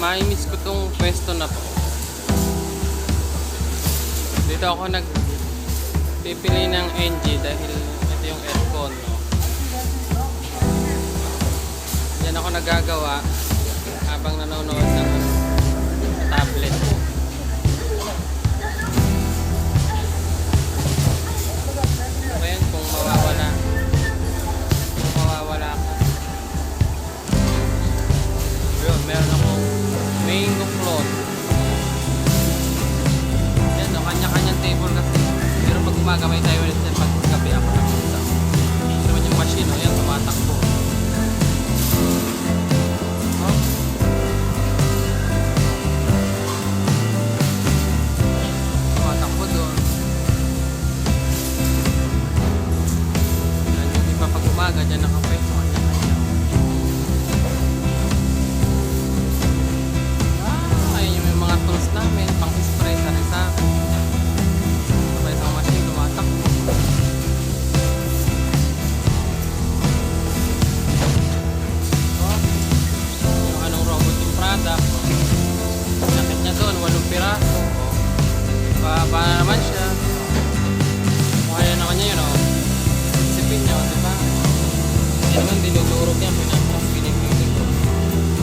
Maimiss ko tong pwesto na to. Dito ako nagpipili ng NG dahil ito yung aircon, no? Yan ako nagagawa habang nanonood ng tablet ko. Ayan, kung mawawala ka. Yun, meron akong mango float. Yan, no, kanya-kanyang table kasi. Pero pag umaga may tayo ulit yan, pag gabi ako nagpunta. Ito naman yung machine, no? Yan, tumatakbo. Oh. Tumatakbo doon. Yan, yung iba pag umaga, dyan nakapwesto. Tools namin, pang spray sa resako. Sabay sa machine, lumatakbo. Yung anong robot yung product. Nakit niya doon, 8 piraso. Baba na naman siya. Kung kaya naman niya yun, o. Sipin niya, diba? Hindi naman dinudurog yan, pinapos, pinipili ko.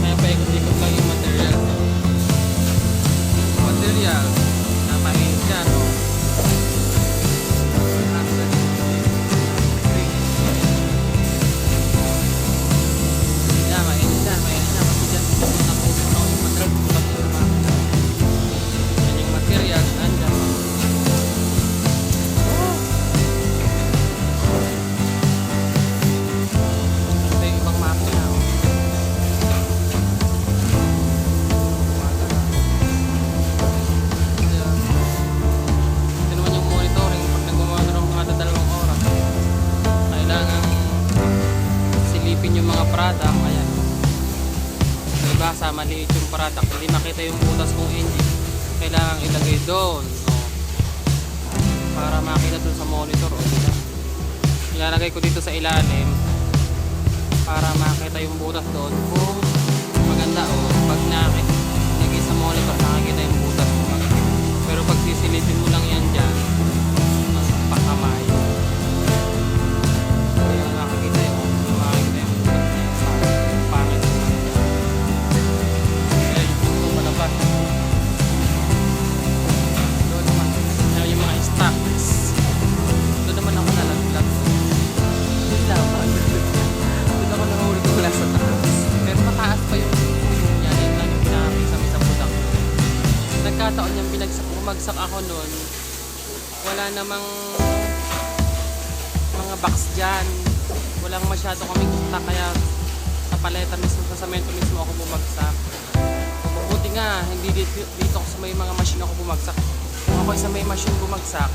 Kaya paikot-ikot lang yung material. Material na mainit yan, no? Yan, mainit yan kasi dyan napupunaw yung material. Yan yung material, andyan. Ito yung ibang makina, oh. Yung mga product, ayan. Diba, sa maliit yung product, hindi makita yung butas kong engine. Kailangan ilagay doon, no? Para makita doon sa monitor, o diba? Ilalagay ko dito sa ilalim para makita yung butas doon. Kung maganda, o pag nakilagay sa monitor, nakikita yung butas mo. Pero pag sisilipin mo lang yan dyan, mas pakamay. Ayan, nakikita yung doon naman yung mga stocks. Doon naman ako nalaglag. Doon ako nahulog mula sa taas. Pero mataas pa yung yan. Yun lang yung pinakakisami sa budak. Nagkataon yung bumagsak ako noon. Wala namang mga box dyan. Walang masyado kaming stock, kaya sa paleta mismo, sa semento mismo ako bumagsak. Buti nga, hindi dito sa may mga machine ako bumagsak. Kung ako sa may machine bumagsak,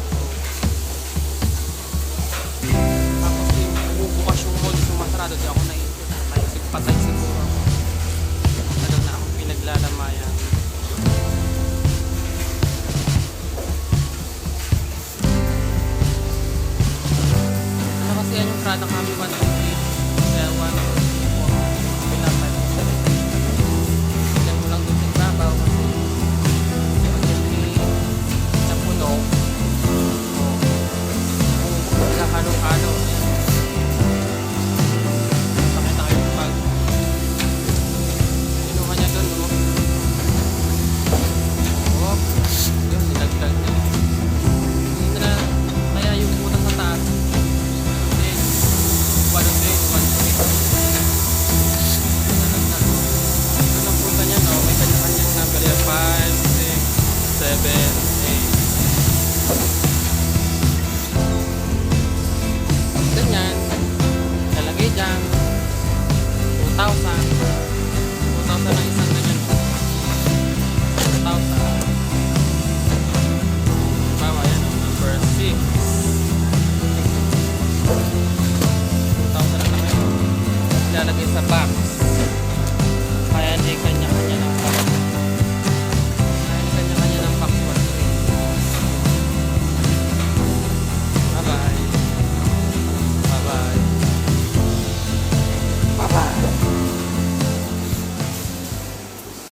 tapos yung bubukas yung mold, yung masarado, di ako naipit. Patay siguro.